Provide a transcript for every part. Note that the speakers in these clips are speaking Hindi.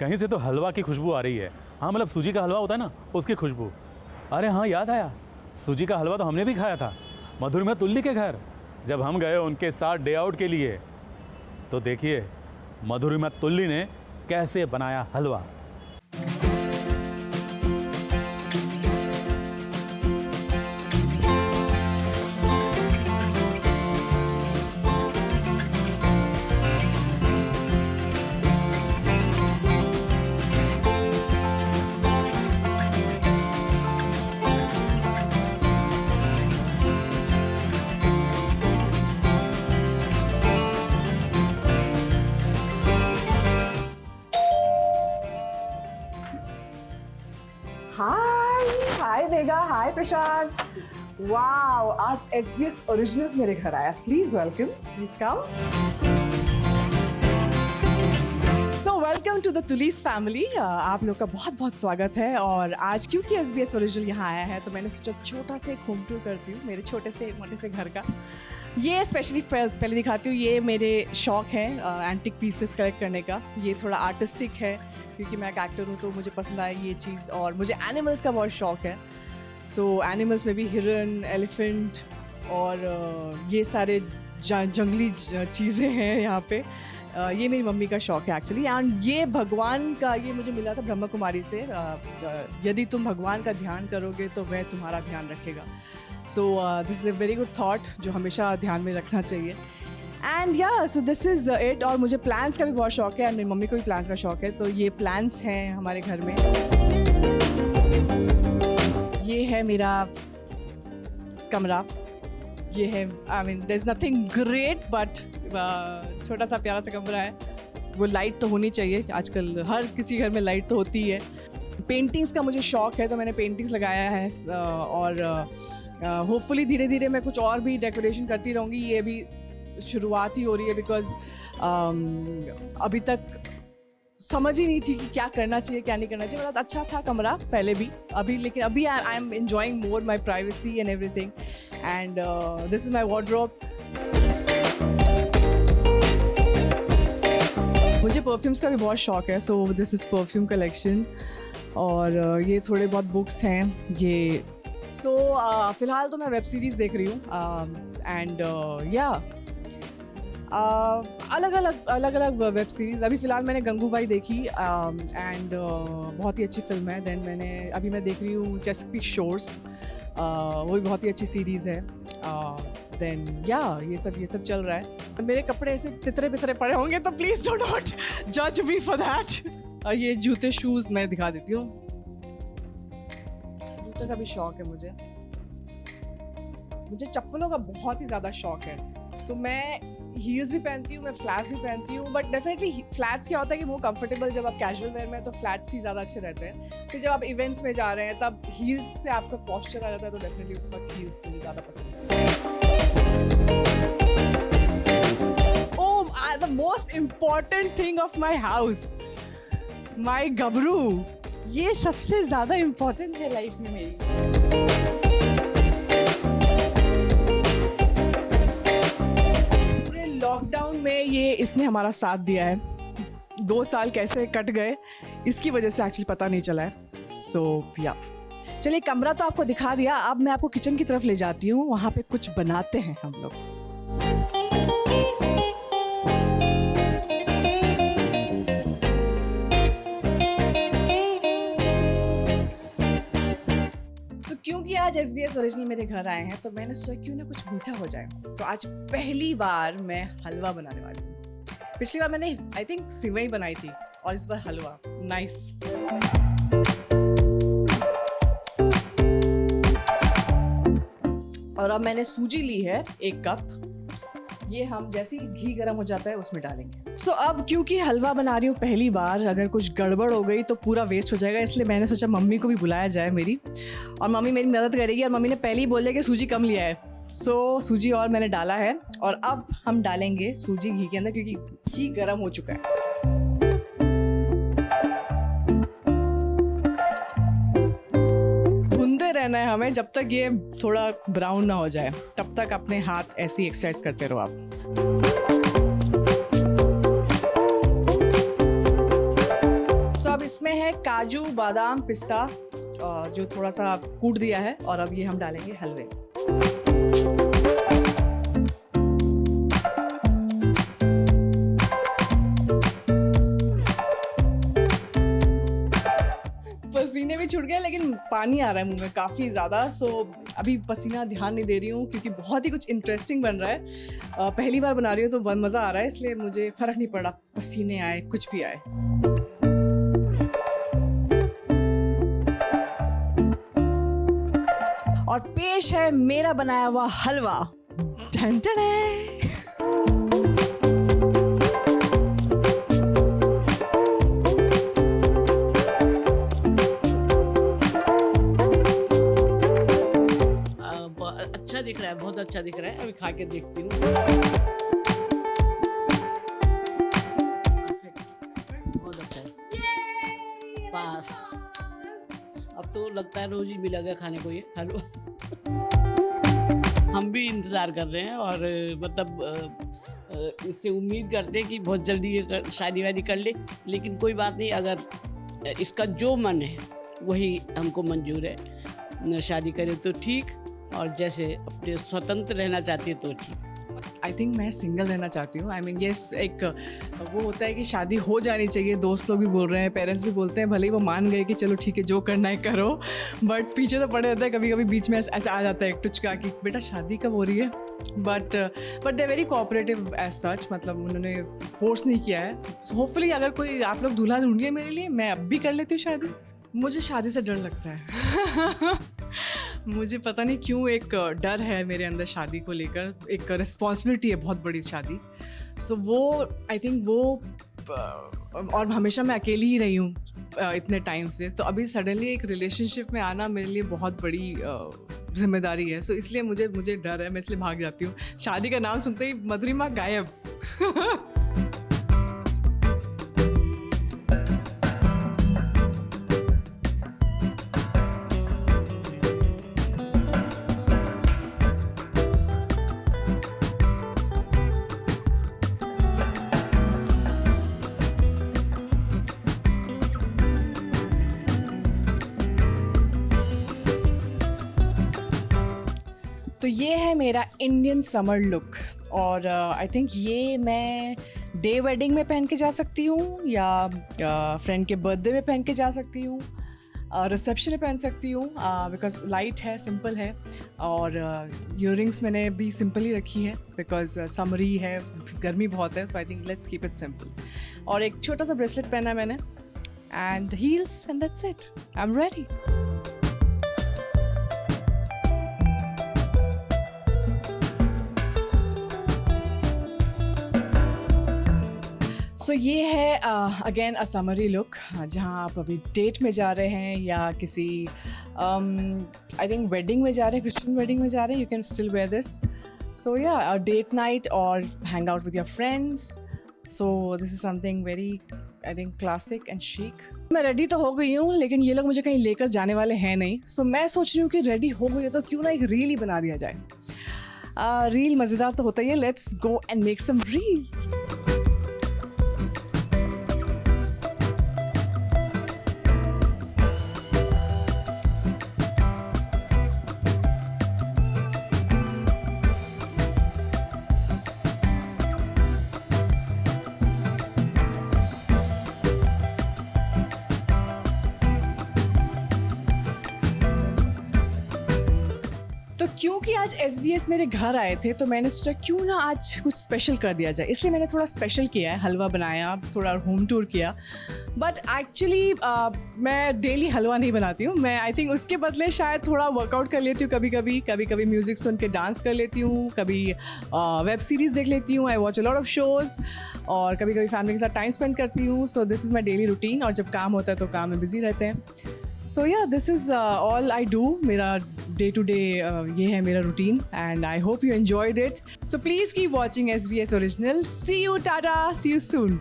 कहीं से तो हलवा की खुशबू आ रही है। हाँ मतलब सूजी का हलवा होता है ना, उसकी खुशबू। अरे हाँ याद आया, सूजी का हलवा तो हमने भी खाया था मधुरिमा तुल्ली के घर, जब हम गए उनके साथ डे आउट के लिए। तो देखिए मधुरिमा तुल्ली ने कैसे बनाया हलवा। Hi Megha, hi Prashant. Wow, आज SBS ओरिजिनल्स मेरे घर आया। Please welcome, please come. So welcome to the Tulli's family. आप लोग का बहुत बहुत स्वागत है। और आज क्योंकि SBS ओरिजिनल यहाँ आया है तो मैंने सोचा छोटा से होम टूर करती हूँ मेरे छोटे से मोटे से घर का। ये स्पेशली पहले दिखाती हूँ, ये मेरे शौक है एंटिक पीसेस कलेक्ट करने का। ये थोड़ा आर्टिस्टिक है क्योंकि मैं एक एक्टर हूँ तो मुझे पसंद आया ये चीज़। और मुझे एनिमल्स का बहुत शौक है। सो एनिमल्स में भी हिरन, एलिफेंट और ये सारे जंगली चीज़ें हैं यहाँ पे। ये मेरी मम्मी का शौक है एक्चुअली। एंड ये भगवान का, ये मुझे मिला था ब्रह्मा कुमारी से। यदि तुम भगवान का ध्यान करोगे तो वह तुम्हारा ध्यान रखेगा। So this is a very good thought जो हमेशा ध्यान में रखना चाहिए। एंड या सो दिस इज़ इट। और मुझे प्लान्स का भी बहुत शौक है, मेरी मम्मी को भी प्लान्स का शौक है। तो ये प्लान्स हैं हमारे घर में। ये है मेरा कमरा। ये है, I mean there is nothing great but छोटा सा प्यारा सा कमरा है। वो लाइट तो होनी चाहिए, आजकल हर किसी घर में लाइट तो होती है। पेंटिंग्स का मुझे शौक है तो मैंने पेंटिंग्स लगाया है। और होपफुली धीरे धीरे मैं कुछ और भी डेकोरेशन करती रहूँगी। ये अभी शुरुआत ही हो रही है बिकॉज अभी तक समझ ही नहीं थी कि क्या करना चाहिए क्या नहीं करना चाहिए। मतलब अच्छा था कमरा पहले भी, अभी लेकिन अभी I am enjoying more my privacy and everything. And this is my wardrobe. मुझे परफ्यूम्स का भी बहुत शौक है। So this is perfume collection. और ये थोड़े बहुत बुक्स हैं ये। सो फ़िलहाल तो मैं वेब सीरीज़ देख रही हूँ। एंड या अलग अलग वेब सीरीज़। अभी फ़िलहाल मैंने गंगूबाई देखी एंड बहुत ही अच्छी फिल्म है। देन मैं देख रही हूँ चेस्पिक शोर्स, वो भी बहुत ही अच्छी सीरीज़ है। देन या ये सब चल रहा है। मेरे कपड़े ऐसे तितरे बितरे पड़े होंगे तो प्लीज़ डू नॉट जज मी फॉर दैट। ये जूते शूज़ मैं दिखा देती हूँ। जूते का भी शौक है मुझे चप्पलों का बहुत ही ज़्यादा शौक है। तो मैं हील्स भी पहनती हूँ, मैं फ्लैट्स भी पहनती हूँ। बट डेफिनेटली फ्लैट्स क्या होता है कि वो कंफर्टेबल, जब आप कैजुअल वेयर में तो फ्लैट्स ही ज़्यादा अच्छे रहते हैं। फिर जब आप इवेंट्स में जा रहे हैं तब हील्स से आपका पॉस्चर आ जाता है। तो डेफिनेटली उस वक्त हील्स मुझे ज़्यादा पसंद है। The most important thing of my house, my गबरू। ये सबसे ज़्यादा इम्पॉर्टेंट है लाइफ में मेरी। लॉकडाउन में ये इसने हमारा साथ दिया है। 2 साल कैसे कट गए इसकी वजह से एक्चुअली पता नहीं चला है। सो या चलिए, कमरा तो आपको दिखा दिया। अब मैं आपको किचन की तरफ ले जाती हूँ, वहाँ पे कुछ बनाते हैं हम लोग। क्योंकि आज SBS ओरिजिनल मेरे घर आए हैं तो मैंने सोचा क्यों ना कुछ मीठा हो जाए। तो आज पहली बार मैं हलवा बनाने वाली हूँ। पिछली बार मैंने आई थिंक सिवई बनाई थी और इस बार हलवा। नाइस। और अब मैंने सूजी ली है 1 कप। ये हम जैसे ही घी गर्म हो जाता है उसमें डालेंगे। सो अब क्योंकि हलवा बना रही हूँ पहली बार, अगर कुछ गड़बड़ हो गई तो पूरा वेस्ट हो जाएगा। इसलिए मैंने सोचा मम्मी को भी बुलाया जाए मेरी, और मम्मी मेरी मदद करेगी। और मम्मी ने पहले ही बोल दिया कि सूजी कम लिया है। सो सूजी और मैंने डाला है। और अब हम डालेंगे सूजी घी के अंदर क्योंकि घी गर्म हो चुका है। रहना है हमें जब तक ये थोड़ा ब्राउन ना हो जाए, तब तक अपने हाथ ऐसी एक्सरसाइज करते रहो आप। सो अब इसमें है काजू, बादाम, पिस्ता जो थोड़ा सा कूट दिया है, और अब ये हम डालेंगे हलवे। पसीने भी छूट गए, लेकिन पानी आ रहा है मुंह में काफ़ी ज़्यादा। सो अभी पसीना ध्यान नहीं दे रही हूँ क्योंकि बहुत ही कुछ इंटरेस्टिंग बन रहा है। पहली बार बना रही हूँ तो बहुत मज़ा आ रहा है, इसलिए मुझे फ़र्क नहीं पड़ा पसीने आए कुछ भी आए। और पेश है मेरा बनाया हुआ हलवा। टन टन है। अच्छा दिख रहा है, बहुत अच्छा दिख रहा है। अभी खा के देखती हूँ। बहुत अच्छा है। पास। अब तो लगता है रोज ही मिलेगा खाने को ये हलवा। हम भी इंतज़ार कर रहे हैं और मतलब इससे उम्मीद करते हैं कि बहुत जल्दी ये शादी वादी कर ले, लेकिन कोई बात नहीं, अगर इसका जो मन है वही हमको मंजूर है। शादी करे तो ठीक, और जैसे अपने स्वतंत्र रहना चाहती है तो ठीक। आई थिंक मैं सिंगल रहना चाहती हूँ। आई मीन येस, एक वो होता है कि शादी हो जानी चाहिए, दोस्त लोग भी बोल रहे हैं, पेरेंट्स भी बोलते हैं, भले ही वो मान गए कि चलो ठीक है जो करना है करो, बट पीछे तो पड़े रहता है। कभी कभी बीच में ऐसे आ जाता है एक टुचका कि बेटा शादी कब हो रही है। But they very cooperative as such, मतलब उन्होंने फोर्स नहीं किया है। होपफुली अगर कोई आप लोग दूल्हा ढूंढिए मेरे लिए, मैं अब भी कर लेती हूँ शादी। मुझे शादी से डर लगता है। मुझे पता नहीं क्यों एक डर है मेरे अंदर शादी को लेकर, एक रिस्पॉन्सिबिलिटी है बहुत बड़ी शादी। सो वो आई थिंक वो, और हमेशा मैं अकेली ही रही हूँ इतने टाइम से, तो अभी सडनली एक रिलेशनशिप में आना मेरे लिए बहुत बड़ी जिम्मेदारी है। सो इसलिए मुझे डर है, मैं इसलिए भाग जाती हूँ। शादी का नाम सुनते ही मधुरिमा गायब। तो ये है मेरा इंडियन समर लुक, और आई थिंक ये मैं डे वेडिंग में पहन के जा सकती हूँ, या फ्रेंड के बर्थडे में पहन के जा सकती हूँ, रिसेप्शन में पहन सकती हूँ, बिकॉज लाइट है, सिंपल है। और ईयरिंग्स मैंने भी सिंपल ही रखी है बिकॉज समरी है, गर्मी बहुत है, so I think let's keep it simple. और एक छोटा सा ब्रेसलेट पहना है मैंने, and heels, and that's it, I am ready. So ये है अगेन अ समरी लुक, जहाँ आप अभी डेट में जा रहे हैं या किसी आई थिंक वेडिंग में जा रहे हैं, क्रिश्चियन वेडिंग में जा रहे हैं, you can still wear this. So या अ डेट नाइट और hang out with your friends. So this is something very I think classic and chic। मैं रेडी तो हो गई हूँ, लेकिन ये लोग मुझे कहीं लेकर जाने वाले हैं नहीं। सो मैं सोच रही हूँ कि रेडी हो गई है तो क्यों ना एक रील ही बना दिया जाए। रील मज़ेदार तो होता ही है, let's go and make some reels. तो क्योंकि आज SBS मेरे घर आए थे, तो मैंने सोचा क्यों ना आज कुछ स्पेशल कर दिया जाए, इसलिए मैंने थोड़ा स्पेशल किया है, हलवा बनाया, थोड़ा होम टूर किया। बट एक्चुअली मैं डेली हलवा नहीं बनाती हूँ। मैं आई थिंक उसके बदले शायद थोड़ा वर्कआउट कर लेती हूँ, कभी कभी म्यूज़िक सुन के डांस कर लेती हूँ, कभी वेब सीरीज़ देख लेती हूँ, I watch a lot of shows, और कभी फैमिली के साथ टाइम स्पेंड करती हूँ। So this is my daily routine, और जब काम होता है तो काम में बिजी रहते हैं। So yeah this is all I do. मेरा डे टू डे ये है मेरा routine, and I hope you enjoyed it. So please keep watching SBS original. See you, tata, see you soon.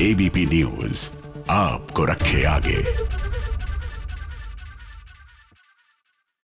ABP news आपको रखे आगे।